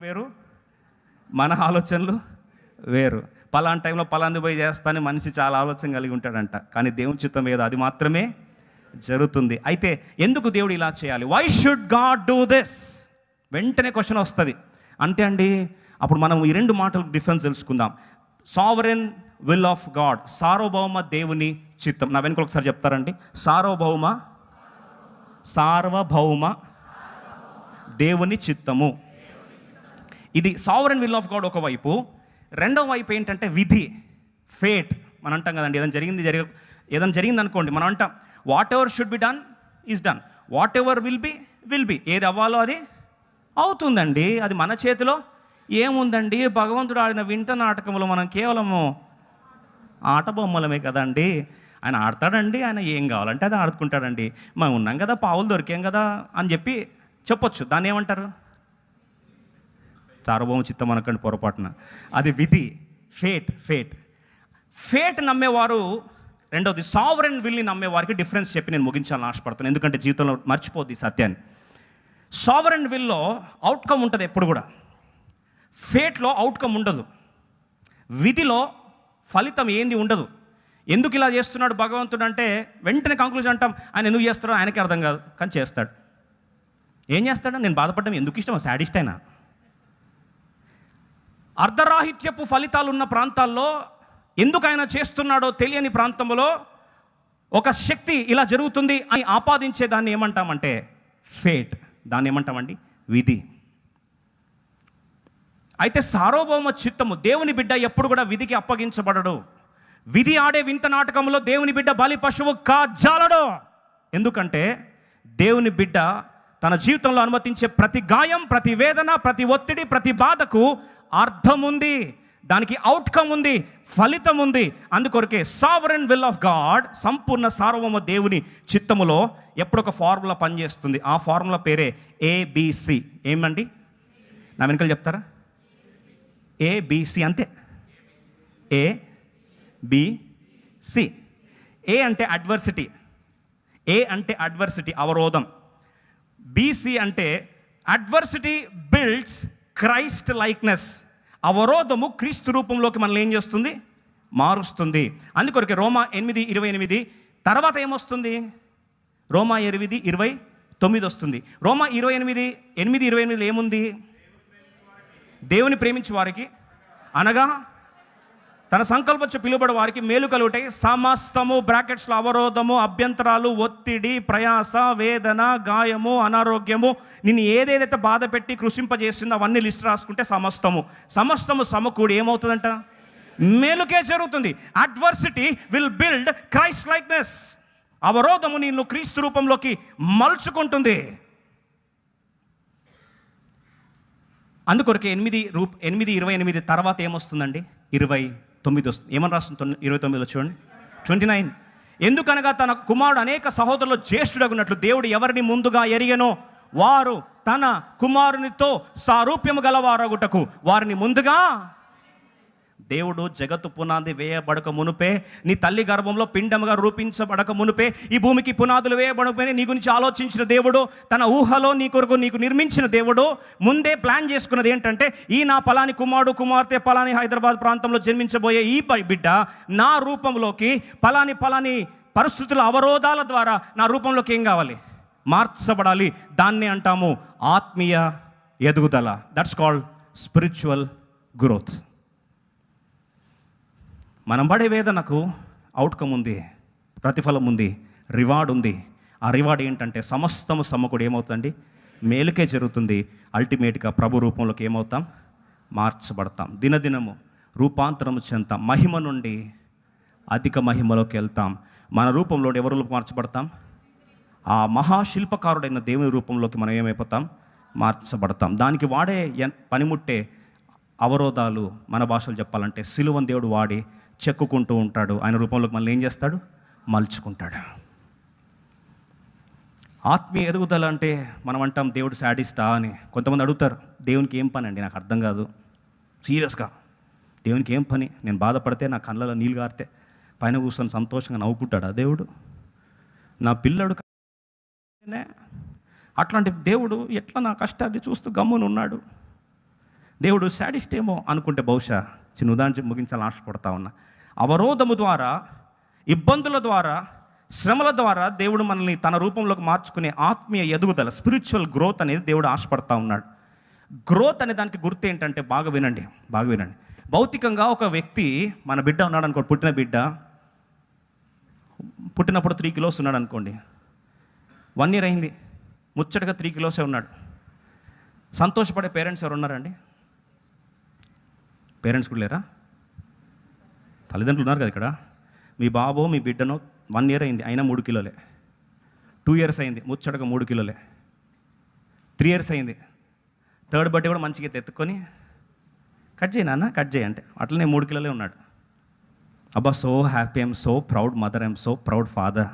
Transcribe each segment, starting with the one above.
వేరు, మన ఆలోచనలు వేరు. పలానా టైంలో పలాంది పోయి చేస్తానని మనిషి చాలా ఆలోచన కలిగి ఉంటాడంట, కానీ దేవుని చిత్తం ఏదో అది మాత్రమే జరుగుతుంది. అయితే ఎందుకు దేవుడు ఇలా చేయాలి? Why should God do this? వెంటనే క్వశ్చన్ వస్తుంది. అంతే అండి. అప్పుడు మనం ఈ రెండు మాటలకు డిఫరెన్స్ తెలుసుకుందాం. సావరెన్ విల్ ఆఫ్ గాడ్, సార్వభౌమ దేవుని చిత్తం. నా వెనుక ఒకసారి చెప్తారండి. సార్వభౌమ దేవుని చిత్తము. ఇది సావరెన్ విల్ ఆఫ్ గాడ్ ఒకవైపు. రెండవ వైపు ఏంటంటే విధి, ఫేట్. మనం అంటాం కదండి, ఏదైనా జరిగింది అనుకోండి, మనం అంటాం what ever should be done is done, what ever will be. ఏది అవ్వాలో అది అవుతుందండి. అది మన చేతిలో ఏముందండి? భగవంతుడు ఆడిన వింత నాటకంలో మనం కేవలము ఆట బొమ్మలమే కదండి. ఆయన ఆడతాడండి, ఆయన ఏం కావాలంటే అది ఆడుకుంటాడండి. మనం ఉన్నాం కదా, పావులు దొరికాం కదా అని చెప్పొచ్చు. దాన్ని ఏమంటారు? సార్వభౌమ చిత్తం అనకండి పొరపాటున. అది విధి, ఫేట్ నమ్మేవారు. రెండవది సావరెన్ విల్ని నమ్మేవారికి డిఫరెన్స్ చెప్పి నేను ముగించాలని ఆశపడుతున్నాను, ఎందుకంటే జీవితంలో మర్చిపోద్ది సత్యాన్ని. సావరెన్ విల్లో అవుట్కమ్ ఉంటుంది ఎప్పుడు కూడా, ఫేట్లో అవుట్కమ్ ఉండదు. విధిలో ఫలితం ఏంది ఉండదు. ఎందుకు ఇలా చేస్తున్నాడు భగవంతుడు అంటే వెంటనే కంక్లూజన్ అంటాం, ఆయన ఎందుకు చేస్తాడో ఆయనకే అర్థం కాదు, కానీ చేస్తాడు. ఏం చేస్తాడో నేను బాధపడ్డం ఎందుకు ఇష్టం, సాడిస్ట్ అయినా. అర్ధరాహిత్యపు ఫలితాలు ఉన్న ప్రాంతాల్లో ఎందుకు ఆయన చేస్తున్నాడో తెలియని ప్రాంతంలో ఒక శక్తి ఇలా జరుగుతుంది అని ఆపాదించే దాన్ని ఏమంటామంటే ఫేట్. దాన్ని ఏమంటామండి? విధి. అయితే సార్వభౌమ చిత్తము, దేవుని బిడ్డ ఎప్పుడు కూడా విధికి అప్పగించబడడు. విధి ఆడే వింత నాటకంలో దేవుని బిడ్డ బలి పశువు కాజాలడు. ఎందుకంటే దేవుని బిడ్డ తన జీవితంలో అనుమతించే ప్రతి గాయం, ప్రతి వేదన, ప్రతి ఒత్తిడి, ప్రతి బాధకు అర్థం ఉంది, దానికి అవుట్కమ్ ఉంది, ఫలితం ఉంది. అందుకొరకే సావరెన్ విల్ ఆఫ్ గాడ్, సంపూర్ణ సార్వభౌమ దేవుని చిత్తములో ఎప్పుడొక ఫార్ములా పనిచేస్తుంది. ఆ ఫార్ములా పేరే ABC. ఏమండి? నా వెనకాల చెప్తారా? ABC, అంతే. ABC. ఏ అంటే అడ్వర్సిటీ, అవరోధం. BC అంటే అడ్వర్సిటీ బిల్డ్స్ క్రైస్ట్ లైక్నెస్. అవరోధము క్రీస్తు రూపంలోకి మనల్ని ఏం చేస్తుంది? మారుస్తుంది. అందుకొరకే రోమా 8:28 తర్వాత ఏమొస్తుంది? రోమా 8:29 వస్తుంది. రోమా 8:28 ఏముంది? దేవుని ప్రేమించే వారికి, అనగా తన సంకల్పంచు పిలువబడే వారికి మేలు కలుగుతాయి. సమస్తము, బ్రాకెట్స్లో అవరోధము, అభ్యంతరాలు, ఒత్తిడి, ప్రయాస, వేదన, గాయము, అనారోగ్యము, నిన్ను ఏదేదైతే బాధ పెట్టి కృషింపజేసిందో అవన్నీ లిస్ట్ రాసుకుంటే సమస్తము సమకూడి ఏమవుతుందంట? మేలుకే జరుగుతుంది. Adversity will build Christ likeness. అవరోధము నిన్ను క్రీస్తు రూపంలోకి మలుచుకుంటుంది. అందుకొరకే 8:28 తర్వాత ఏమొస్తుందండి? 29 వస్తుంది. ఏమని రాస్తుంది 29లో? చూడండి, 29. ఎందుకనగా తన కుమారుడు అనేక సహోదరులు జ్యేష్ఠుడగునట్లు దేవుడు ఎవరిని ముందుగా ఎరిగెనో వారు తన కుమారునితో సారూప్యము గలవారగుటకు వారిని ముందుగా. దేవుడు జగత్తు పునాది వేయబడక మునుపే, నీ తల్లి గర్భంలో పిండముగా రూపించబడక మునుపే, ఈ భూమికి పునాదులు వేయబడకపోయినా నీ గురించి ఆలోచించిన దేవుడు, తన ఊహలో నీ కొరకు నీకు నిర్మించిన దేవుడు ముందే ప్లాన్ చేసుకున్నది ఏంటంటే, ఈ నా పలాని కుమారుడు కుమార్తె పలాని హైదరాబాద్ ప్రాంతంలో జన్మించబోయే ఈ బిడ్డ నా రూపంలోకి పలాని పరిస్థితుల అవరోధాల ద్వారా నా రూపంలోకి ఏం కావాలి? మార్చబడాలి. దాన్నే అంటాము ఆత్మీయ ఎదుగుదల. That's called spiritual growth. మనం పడే వేదనకు అవుట్కమ్ ఉంది, ప్రతిఫలం ఉంది, రివార్డ్ ఉంది. ఆ రివార్డ్ ఏంటంటే సమస్తము సమకూడి ఏమవుతుందండి? మేలుకే జరుగుతుంది. అల్టిమేట్గా ప్రభు రూపంలోకి ఏమవుతాం? మార్చబడతాం. దినదినము రూపాంతరము చెందుతాం. మహిమ నుండి అధిక మహిమలోకి వెళ్తాం. మన రూపంలో ఎవరు మార్చబడతాం? ఆ మహాశిల్పకారుడైన దేవుని రూపంలోకి మనం ఏమైపోతాం? మార్చబడతాం. దానికి వాడే పనిముట్టే అవరోధాలు. మన భాషలో చెప్పాలంటే సిలువను దేవుడు వాడి చెక్కుకుంటూ ఉంటాడు. ఆయన రూపంలోకి మనల్ని ఏం చేస్తాడు? మలుచుకుంటాడు. ఆత్మీయ ఎదుగుదల అంటే మనం అంటాం దేవుడు సాడిస్టా అని. కొంతమంది అడుగుతారు, దేవునికి ఏం పని అండి? నాకు అర్థం కాదు. సీరియస్గా, దేవునికి ఏం పని? నేను బాధపడితే నా కళ్ళలో నీళ్ళు గారితే పైన కూర్చొని సంతోషంగా నవ్వుకుంటాడా దేవుడు? నా పిల్లడు అట్లాంటి దేవుడు ఎట్లా నా కష్టాన్ని చూస్తూ గమ్మునున్నాడు? దేవుడు శాడిస్ట్ ఏమో అనుకుంటే బహుశా చిన్న ఉదాహరణ ముగించాలని ఆశపడతా ఉన్నా. అవరోధము ద్వారా, ఇబ్బందుల ద్వారా, శ్రమల ద్వారా దేవుడు మనల్ని తన రూపంలోకి మార్చుకునే ఆత్మీయ ఎదుగుదల, స్పిరిచువల్ గ్రోత్ అనేది దేవుడు ఆశపడతా ఉన్నాడు. గ్రోత్ అనే దానికి గుర్తు ఏంటంటే బాగా వినండి. భౌతికంగా ఒక వ్యక్తి, మన బిడ్డ ఉన్నాడు అనుకోండి, పుట్టినప్పుడు 3 కిలోస్ ఉన్నాడు అనుకోండి, 1 year అయింది, ముచ్చటగా 3 కిలోసే ఉన్నాడు. సంతోషపడే పేరెంట్స్ ఎవరు ఉన్నారండి? పేరెంట్స్ కూడా లేరా? తల్లిదండ్రులు ఉన్నారు కదా ఇక్కడ. మీ బాబో మీ బిడ్డనో 1 year అయింది, అయినా 3 కిలోలే. 2 years అయింది, ముచ్చటగా 3 కిలోలే. 3 years అయింది, 3rd బర్త్డే కూడా మంచిగా ఎత్తుకొని కట్ చేయనా, కట్ చేయి అంటే అట్లనే 3 కిలోలే ఉన్నాడు. అబ్బా so happy, I'm so proud mother, I'm so proud father,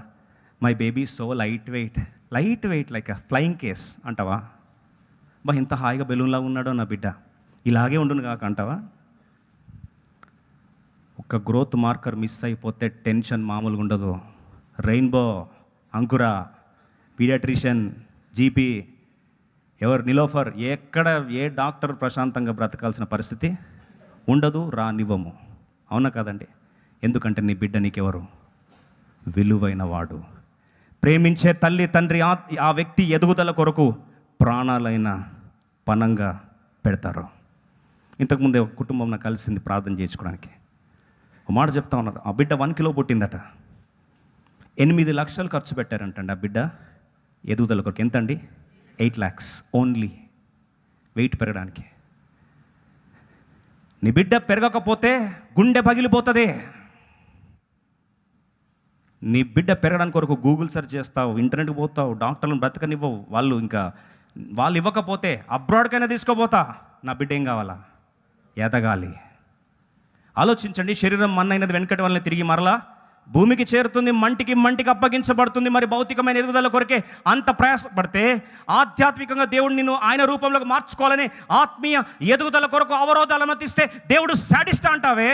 my baby so light weight like a flying case అంటావా? బా ఇంత హాయిగా బెలూన్లా ఉన్నాడో నా బిడ్డ, ఇలాగే ఉండును కాక అంటావా? ఒక గ్రోత్ మార్కర్ మిస్ అయిపోతే టెన్షన్ మామూలుగా ఉండదు. రెయిన్బో, అంకుర, పీడియాట్రిషియన్, జీపీ, ఎవరు నిలోఫర్, ఎక్కడ ఏ డాక్టర్ ప్రశాంతంగా బ్రతకాల్సిన పరిస్థితి ఉండదు, రానివ్వము. అవునా కాదండి? ఎందుకంటే నీ బిడ్డ నీకెవరు? విలువైన వాడు. ప్రేమించే తల్లి తండ్రి ఆ వ్యక్తి ఎదుగుదల కొరకు ప్రాణాలైన పణంగా పెడతారు. ఇంతకుముందే ఒక కుటుంబం నాకు కలిసింది ప్రార్థన చేయించుకోవడానికి. ఒక మాట చెప్తా ఉన్నారు, ఆ బిడ్డ 1 kilo పుట్టిందట, 8 లక్షలు ఖర్చు పెట్టారంటండి ఆ బిడ్డ ఎదుగుదల కొరకు. ఎంతండి? 8 lakhs ఓన్లీ వెయిట్ పెరగడానికి. నీ బిడ్డ పెరగకపోతే గుండె పగిలిపోతుంది. నీ బిడ్డ పెరగడానికి కొరకు గూగుల్ సెర్చ్ చేస్తావు, ఇంటర్నెట్కి పోతావు, డాక్టర్లను బ్రతకనివ్వవు. వాళ్ళు ఇవ్వకపోతే అబ్రాడ్కైనా తీసుకోపోతా. నా బిడ్డ ఏం కావాలా? ఎదగాలి. ఆలోచించండి, శరీరం మన్నైనది వెనకటి వల్లనే తిరిగి మరలా భూమికి చేరుతుంది, మంటికి అప్పగించబడుతుంది. మరి భౌతికమైన ఎదుగుదల కొరకే అంత ప్రయాసపడితే ఆధ్యాత్మికంగా దేవుడు నిన్ను ఆయన రూపంలోకి మార్చుకోవాలని ఆత్మీయ ఎదుగుదల కొరకు అవరోధాలు అనుమతిస్తే దేవుడు శాడిస్ట్ అంటావే?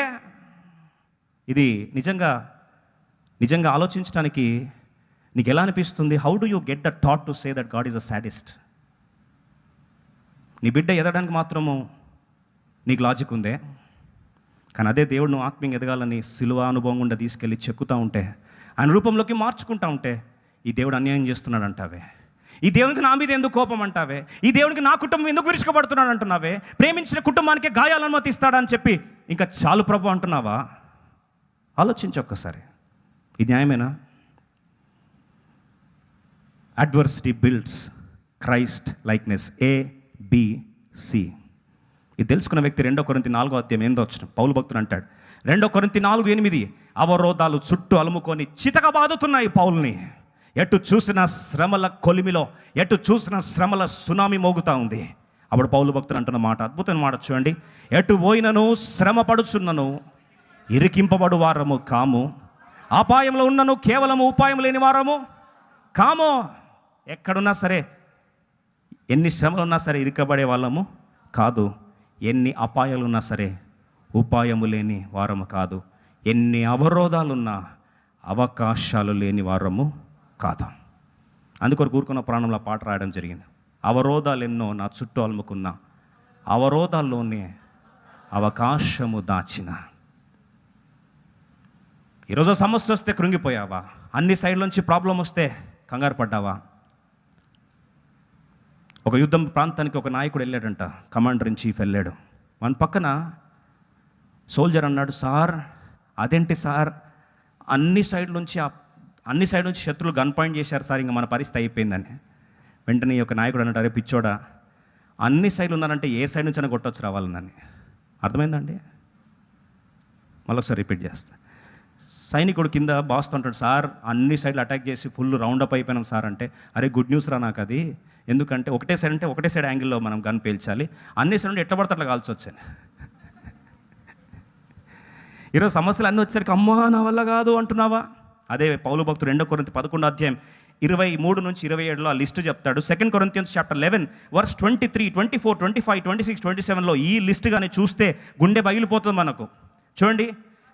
ఇది నిజంగా ఆలోచించడానికి నీకు ఎలా అనిపిస్తుంది? How do you get the thought to say that God is a sadist? నీ బిడ్డ ఎదగడానికి మాత్రము నీకు లాజిక్ ఉందే, కానీ అదే దేవుడు నువ్వు ఆత్మీయంగా ఎదగాలని సిలువ అనుభవం గుండా తీసుకెళ్ళి చెక్కుతూ ఉంటే, ఆయన రూపంలోకి మార్చుకుంటా ఉంటే, ఈ దేవుడు అన్యాయం చేస్తున్నాడు అంటావే? ఈ దేవునికి నా మీద ఎందుకు కోపం అంటావే? ఈ దేవునికి నా కుటుంబం ఎందుకు విరుచుకోబడుతున్నాడు అంటున్నావే? ప్రేమించిన కుటుంబానికి గాయాలు అనుమతిస్తాడని చెప్పి ఇంకా చాలు ప్రభు అంటున్నావా? ఆలోచించి ఒక్కసారి, ఇది న్యాయమేనా? Adversity builds Christ likeness, ABC. ఇది తెలుసుకున్న వ్యక్తి 2 కొరింథీ 4:8 పౌలు భక్తుడు అంటాడు. 2 కొరింథీ 4:8 అవరోధాలు చుట్టూ అలుముకొని చితకబాదుతున్నాయి పౌల్ని. ఎటు చూసిన శ్రమల కొలిమిలో, ఎటు చూసిన శ్రమల సునామీ మోగుతూ ఉంది. అప్పుడు పౌలు భక్తుడు అంటున్న మాట, అద్భుతమైన మాట చూడండి. ఎటు పోయినను శ్రమ పడుచున్నను ఇరికింపబడు వారము కాము, అపాయంలో ఉన్నను కేవలము ఉపాయం లేని వారము కాము. ఎక్కడున్నా సరే, ఎన్ని శ్రమలు ఉన్నా సరే ఇరుకబడే వాళ్ళము కాదు, ఎన్ని అపాయాలున్నా సరే ఉపాయము లేని వారము కాదు, ఎన్ని అవరోధాలున్నా అవకాశాలు లేని వారము కాదు. అందుకొరకు కూరుకున్న ప్రాణంలో పాట రాయడం జరిగింది. అవరోధాలు ఎన్నో నా చుట్టూ అలుముకున్న, అవరోధాల్లోనే అవకాశము దాచిన. ఈరోజు సమస్య వస్తే కృంగిపోయావా? అన్ని సైడ్ల నుంచి ప్రాబ్లం వస్తే కంగారు పడ్డావా? ఒక యుద్ధం ప్రాంతానికి ఒక నాయకుడు వెళ్ళాడంట, కమాండర్ ఇన్ చీఫ్ వెళ్ళాడు. మన పక్కన సోల్జర్ అన్నాడు, సార్ అదేంటి సార్, అన్ని సైడ్ నుంచి శత్రువులు గన్ పాయింట్ చేశారు సార్, ఇంకా మన పరిస్థితి అయిపోయిందని. వెంటనే ఒక నాయకుడు అన్నాడు, అరే పిచ్చోడా, అన్ని సైడ్లు ఉన్నారంటే ఏ సైడ్ నుంచి అయినా కొట్టొచ్చు రావాలని. అర్థమైందండి? మళ్ళీ ఒకసారి రిపీట్ చేస్తా. సైనికుడు కింద బాస్తో అంటాడు, సార్ అన్ని సైడ్లు అటాక్ చేసి ఫుల్ రౌండప్ అయిపోయినాం సార్ అంటే, అరే గుడ్ న్యూస్ రా నాకు అది. ఎందుకంటే ఒకటే సైడ్ యాంగిల్లో మనం గన్ పేల్చాలి, అన్ని సైడ్ నుండి ఎట్లా పడితే అట్లా కాల్చి వచ్చాను. ఈరోజు సమస్యలు అన్నీ వచ్చేసరికి అమ్మా నా వల్ల కాదు అంటున్నావా? అదే పౌలు భక్తుడు 2 కొరింథీ 11:23-27 ఆ లిస్టు చెప్తాడు. 2 Corinthians chapter 11 verse 23, 24, 25, 26, 27 ఈ లిస్ట్ కానీ చూస్తే గుండె పగిలిపోతుంది మనకు. చూడండి,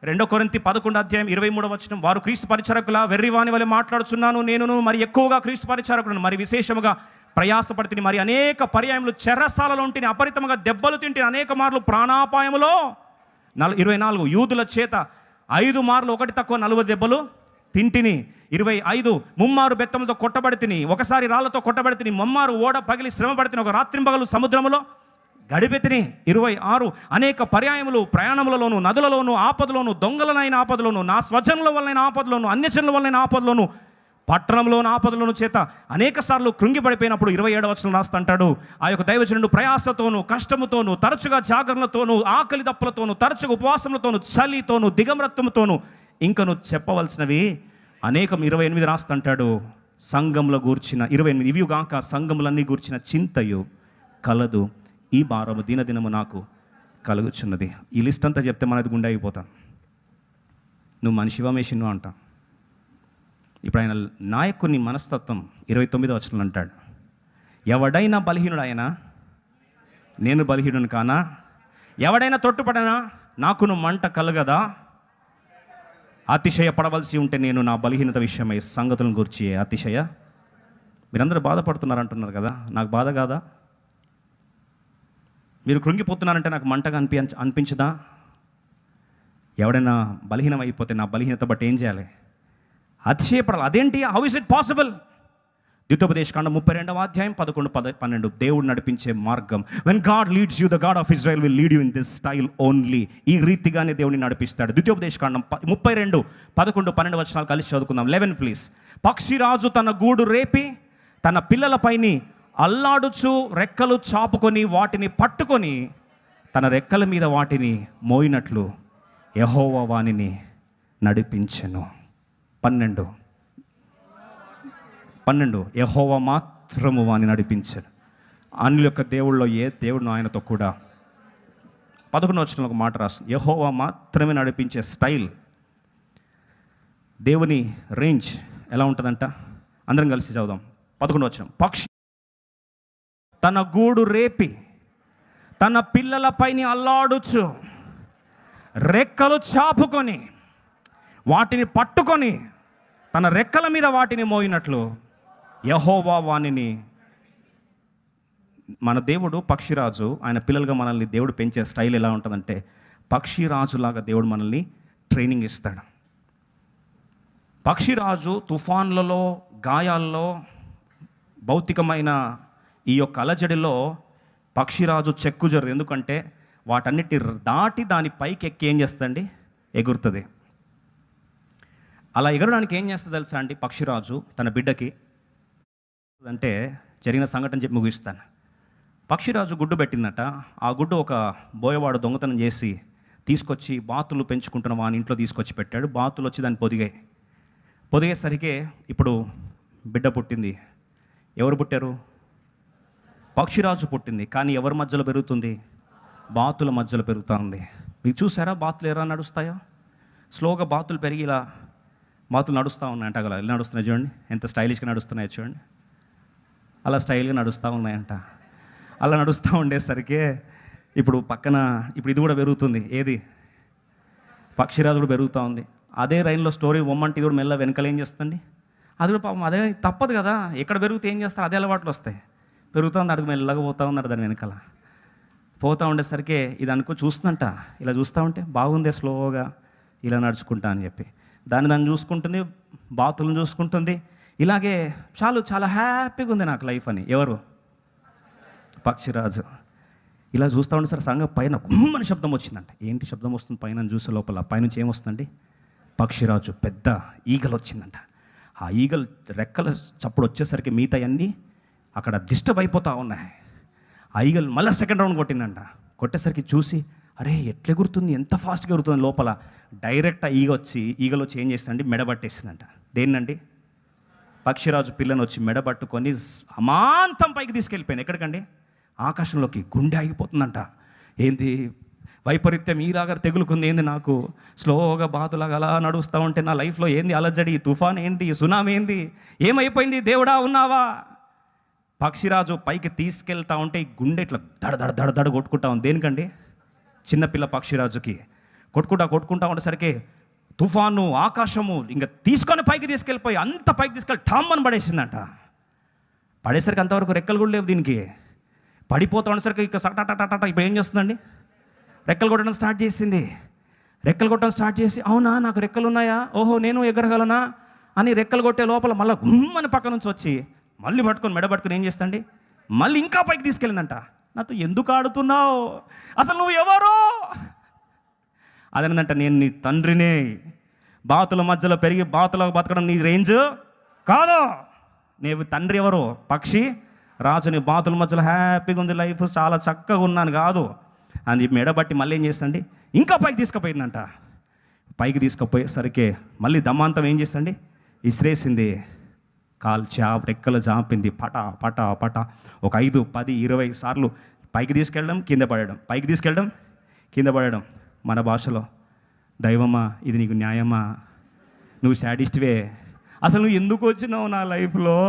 2 కొరింథీ 11:23 వారు క్రీస్తు పరిచారకుల వెర్రివాని వలె మాట్లాడుచున్నాను, నేనును మరి ఎక్కువగా క్రీస్తు పరిచారకులను, మరి విశేషముగా ప్రయాసపడితిని, మరి అనేక పర్యాయములు చెరసాలలో ఉంటిని, అపరితముగా దెబ్బలు తింటిని, అనేక మార్లు ప్రాణాపాయములో 24 యూదుల చేత 5 మార్లు 1 తక్కువ 40 దెబ్బలు తింటిని. 25 ముమ్మారు బెత్తములతో కొట్టబడితిని, ఒకసారి రాళ్లతో కొట్టబడితిని, ముమ్మారు ఓడ పగిలి శ్రమ పడితిని, ఒక రాత్రింబగలు సముద్రములో గడిపెతిని. 26 అనేక పర్యాయములు ప్రయాణములలోను, నదులలోను, ఆపదలోను, దొంగలనైన ఆపదలోను, నా స్వజనుల వలన ఆపదలోను, అన్యజనుల వలన ఆపదలోను, పట్టణంలోని ఆపదలను చేత అనేక సార్లు కృంగిపడిపోయినప్పుడు 27వ వచనం రాస్తుంటాడు, ఆ యొక్క దైవజనుడు ప్రయాసతోను, కష్టముతోను, తరచుగా జాగరణతోను, ఆకలి దప్పులతోను, తరచుగా ఉపవాసములతోను, చలితోను, దిగమ్రత్వముతోను, ఇంకను చెప్పవలసినవి అనేకం. 28 రాస్తుంటాడు, సంఘముల గూర్చిన 28 ఇవి గాక సంఘములన్నీ గూర్చిన చింతయు కలదు, ఈ భారము దినదినము నాకు కలుగుచున్నది. ఈ లిస్ట్ అంతా చెప్తే మనది గుండె అయిపోతాం. నువ్వు మనిషివా మెషిన్వా అంట. ఇప్పుడు ఆయన నాయకుని మనస్తత్వం 29వ వచనం అంటాడు, ఎవడైనా బలహీనుడు అయినా నేను బలహీనుని కానా, ఎవడైనా తొట్టుపడనా నాకును మంట కలగదా, అతిశయపడవలసి ఉంటే నేను నా బలహీనత విషయమై సంగతులను గురించి అతిశయ. మీరందరూ బాధపడుతున్నారు అంటున్నారు కదా, నాకు బాధ కాదా? మీరు కృంగిపోతున్నారంటే నాకు మంటగా అనిపించదా? ఎవడైనా బలహీనం అయిపోతే నా బలహీనత బట్టి ఏం చేయాలి? అతిశయపడాలి. అదేంటి? How is it possible? ద్వితోపదేశకాండం 32వ అధ్యాయం 11-12 దేవుడు నడిపించే మార్గం. When God leads you, the God of Israel will lead you in this style only. ఈ రీతిగానే దేవుడిని నడిపిస్తాడు. ద్వితోపదేశకాండం 32-11 వచనాలు కలిసి చదువుకుందాం. 11 ప్లీజ్. పక్షిరాజు తన గూడు రేపి తన పిల్లలపైని అల్లాడుచు రెక్కలు చాపుకొని వాటిని పట్టుకొని తన రెక్కల మీద వాటిని మోయినట్లు యెహోవా వానిని నడిపించెను. 12 యెహోవా మాత్రము వాని నడిపించాడు. అన్యుల యొక్క దేవుళ్ళలో ఏ దేవుడు ఆయనతో కూడా. 11వ వచనంలో ఒక మాట రాస్తుంది, యెహోవా మాత్రమే నడిపించే స్టైల్. దేవుని రేంజ్ ఎలా ఉంటుందంట? అందరం కలిసి చదువుదాం. 11వ వచనం. పక్షి తన గూడు రేపి తన పిల్లలపైని అల్లాడుచు రెక్కలు చాపుకొని వాటిని పట్టుకొని తన రెక్కల మీద వాటిని మోయినట్లు యెహోవా వానిని. మన దేవుడు పక్షిరాజు, ఆయన పిల్లలుగా మనల్ని దేవుడు పెంచే స్టైల్ ఎలా ఉంటుందంటే, పక్షిరాజులాగా దేవుడు మనల్ని ట్రైనింగ్ ఇస్తాడు. పక్షిరాజు తుఫాన్లలో, గాయాల్లో, భౌతికమైన ఈ యొక్క అలజడిలో పక్షిరాజు చెక్కుజరు. ఎందుకంటే వాటన్నిటిని దాటి దాని పైకి ఎక్కి ఏం చేస్తుందండి? ఎగురుతుంది. అలా ఎగరడానికి ఏం చేస్తుంది తెలుసా అండి? పక్షిరాజు తన బిడ్డకి అంటే జరిగిన సంఘటన చెప్పి ముగిస్తాను. పక్షిరాజు గుడ్డు పెట్టిందట. ఆ గుడ్డు ఒక బోయవాడు దొంగతనం చేసి తీసుకొచ్చి బాతులు పెంచుకుంటున్న వాని ఇంట్లో తీసుకొచ్చి పెట్టాడు. బాతులు వచ్చి దాన్ని పొదిగేసరికి ఇప్పుడు బిడ్డ పుట్టింది. ఎవరు పుట్టారు? పక్షిరాజు పుట్టింది. కానీ ఎవరి మధ్యలో పెరుగుతుంది? బాతుల మధ్యలో పెరుగుతూ ఉంది. మీకు చూసారా బాతులు ఎలా నడుస్తాయో? స్లోగా బాతులు పెరిగి ఇలా బాతులు నడుస్తూ ఉన్నాయంట. అలా ఎలా నడుస్తున్నాయి చూడండి, ఎంత స్టైలిష్గా నడుస్తున్నాయో చూడండి. అలా స్టైల్గా నడుస్తూ ఉన్నాయంట. అలా నడుస్తూ ఉండేసరికి ఇప్పుడు పక్కన ఇప్పుడు ఇది కూడా పెరుగుతుంది. ఏది? పక్షిరాజు కూడా పెరుగుతూ ఉంది. అదే రైన్లో స్టోరీ ఒమ్మంటి కూడా మెల్ల వెనకాల ఏం చేస్తుంది? అది కూడా పాపం అదే తప్పదు కదా, ఎక్కడ పెరిగితే ఏం చేస్తారు? అదే అలవాట్లు వస్తాయి. పెరుగుతుంది, అడుగు మెల్లగా పోతూ ఉన్నారు దాని వెనకాల. పోతూ ఉండేసరికి ఇది అనుకో చూస్తుందంట. ఇలా చూస్తూ ఉంటే బాగుంది, స్లోగా ఇలా నడుచుకుంటా అని చెప్పి దాన్ని చూసుకుంటుంది, బాతులను చూసుకుంటుంది. ఇలాగే చాలా హ్యాపీగా ఉంది నాకు లైఫ్ అని. ఎవరు? పక్షిరాజు. ఇలా చూస్తూ ఉండే సరే సంఘం పైన గుమ్మని శబ్దం వచ్చిందంట. ఏంటి శబ్దం వస్తుంది? పైన చూసే లోపల పైనుంచి ఏమొస్తుందండి? పక్షిరాజు పెద్ద ఈగలు వచ్చిందంట. ఆ ఈగలు రెక్కల చప్పుడు వచ్చేసరికి మిగతా అన్నీ అక్కడ డిస్టర్బ్ అయిపోతూ ఉన్నాయి. ఆ ఈగలు మళ్ళీ సెకండ్ రౌండ్ కొట్టిందంట. కొట్టేసరికి చూసి అరే ఎట్లా ఎగురుతుంది, ఎంత ఫాస్ట్గా ఎగురుతుంది. లోపల డైరెక్ట్ ఈగలు వచ్చి ఏం చేస్తుందండి? మెడబట్టేసిందంట. దేన్నండి? పక్షిరాజు పిల్లని వచ్చి మెడబట్టుకొని అమాంతం పైకి తీసుకెళ్ళిపోయింది. ఎక్కడికండి? ఆకాశంలోకి. గుండె ఆగిపోతుందంట. ఏంది వైపరీత్యం ఈలాగా తెగులుకుంది ఏంది? నాకు స్లోగా బాతులాగా అలా నడుస్తూ ఉంటే నా లైఫ్లో ఏంది అలజడి, తుఫాన్ ఏంది, సునామీ ఏంది, ఏమైపోయింది? దేవుడా ఉన్నావా? పక్షిరాజు పైకి తీసుకెళ్తా ఉంటే ఈ గుండె ఇట్లా దడ కొట్టుకుంటా ఉంది. దేనికండి? చిన్నపిల్ల పక్షిరాజుకి. కొట్టుకుంటా ఉండేసరికి పడేసరికి అంతవరకు రెక్కలు కూడా లేవు దీనికి. పడిపోతా ఉండేసరికి ఇక టట ఇప్పుడు ఏం చేస్తుందండి? రెక్కలు కొట్టడం స్టార్ట్ చేసింది. రెక్కలు కొట్టడం స్టార్ట్ చేసి, అవునా నాకు రెక్కలు ఉన్నాయా, ఓహో నేను ఎగరగలనా అని రెక్కలు కొట్టే లోపల మళ్ళీ గుమ్మని పక్క నుంచి వచ్చి మళ్ళీ పట్టుకొని మెడ పట్టుకొని ఏం చేస్తండి, మళ్ళీ ఇంకా పైకి తీసుకెళ్ళిందంట. నాతో ఎందుకు ఆడుతున్నావు, అసలు నువ్వు ఎవరో? అదనందంట, నేను నీ తండ్రిని, బాతుల మధ్యలో పెరిగి బాతులో బతకడం నీ రేంజ్ కాదు. నీవు తండ్రి ఎవరు? పక్షి రాజుని, బాతుల మధ్యలో హ్యాపీగా ఉంది లైఫ్, చాలా చక్కగా ఉన్నాను కాదు అని మెడబట్టి మళ్ళీ ఏం చేస్తండి, ఇంకా పైకి తీసుకుపోయిందంట. పైకి తీసుకుపోయేసరికి మళ్ళీ దమ్మాంతం ఏం చేస్తండి, ఇసిరేసింది. రెక్కలు జాపింది, పట పట పట ఒక 5, 10, 20 సార్లు పైకి తీసుకెళ్ళడం, కింద పడడం, పైకి తీసుకెళ్ళడం, కింద పడడం. మన భాషలో, దైవమా ఇది నీకు న్యాయమా, నువ్వు శాడిస్ట్వే, అసలు నువ్వు ఎందుకు వచ్చినావు నా లైఫ్లో,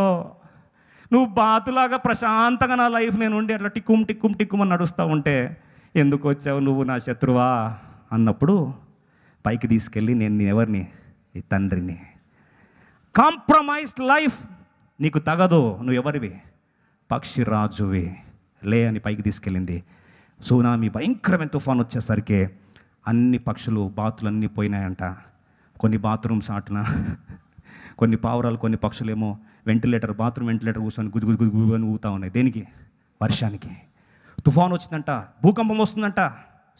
నువ్వు బాతులాగా ప్రశాంతంగా నా లైఫ్ నేను ఉండి అట్లా టిక్కుమని నడుస్తూ ఉంటే ఎందుకు వచ్చావు, నువ్వు నా శత్రువా అన్నప్పుడు పైకి తీసుకెళ్ళి, నేను ఎవరిని, ఈ తండ్రిని. కాంప్రమైజ్డ్ లైఫ్ నీకు తగదు, నువ్వు ఎవరివి, పక్షిరాజువి, లే అని పైకి తీసుకెళ్ళింది. సునామీ భయంకరమైన తుఫాన్ వచ్చేసరికి అన్ని పక్షులు, బాతులన్నీ పోయినాయంట. కొన్ని బాత్రూమ్స్ ఆటన, కొన్ని పావురాలు, కొన్ని పక్షులేమో బాత్రూమ్ వెంటిలేటర్ కూర్చొని గుజు అని ఊగుతూ ఉన్నాయి. దేనికి? వర్షానికి. తుఫాన్ వచ్చిందంట, భూకంపం వస్తుందంట.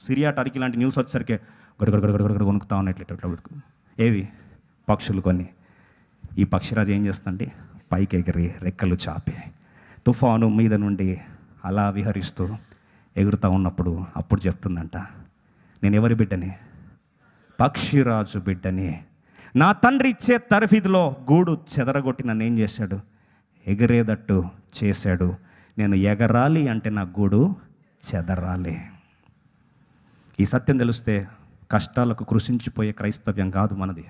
సిరియా, టర్కీ లాంటి న్యూస్ వచ్చేసరికి గడగడ వణుకుతా ఉన్నాయి. ఇట్లా ఏవి? పక్షులు కొన్ని. ఈ పక్షిరాజు ఏం చేస్తుందంటే పైకి ఎగిరి రెక్కలు చాపి తుఫాను మీద నుండి అలా విహరిస్తూ ఎగురుతూ ఉన్నప్పుడు అప్పుడు చెప్తుందంట, నేను ఎవరి బిడ్డని? పక్షిరాజు బిడ్డని. నా తండ్రి ఇచ్చే తరఫీదులో గూడు చెదరగొట్టి నన్ను ఏం చేశాడు, ఎగిరేదట్టు చేశాడు. నేను ఎగరాలి అంటే నా గూడు చెదరాలి. ఈ సత్యం తెలిస్తే కష్టాలకు కృషించిపోయే క్రైస్తవ్యం కాదు మనది.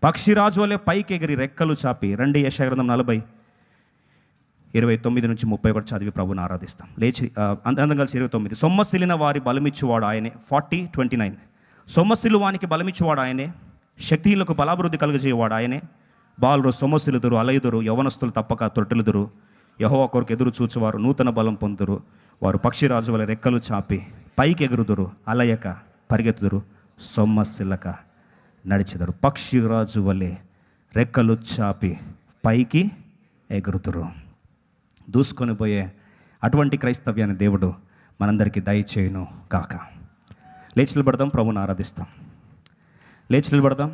పక్షిరాజు వలె పైకి ఎగిరి రెక్కలు చాపి. 2 యెషయా గ్రంథం 40:29-31 చదివి ప్రభుని ఆరాధిస్తాం. లేచి అందరం కలిసి 29. సొమ్మసిలిన వారి బలమిచ్చువాడు ఆయనే. 40:29. సొమ్మసిలు వానికి బలమిచ్చువాడు ఆయనే, శక్తిహీనులకు బలాభివృద్ధి కలుగజేయవాడు ఆయనే. బాలురు సొమ్మసిలుదురు, అలయుదురు, యవనస్తులు తప్పక తొట్టెలుదురు. యెహోవా కొరకు ఎదురు చూచువారు నూతన బలం పొందుదురు. వారు పక్షిరాజు వలె రెక్కలు చాపి పైకి ఎగురుదురు, అలయక పరిగెత్తుదురు, సొమ్మసిల్లక నడిచెదరు. పక్షిరాజు వలె రెక్కలు చాపి పైకి ఎగురుతురు. దూసుకొని పోయే అటువంటి క్రైస్తవ్యాన్ని దేవుడు మనందరికీ దయచేయును కాక. లేచి నిలబడదాం, ప్రభుని ఆరాధిస్తాం. లేచి నిలబడదాం.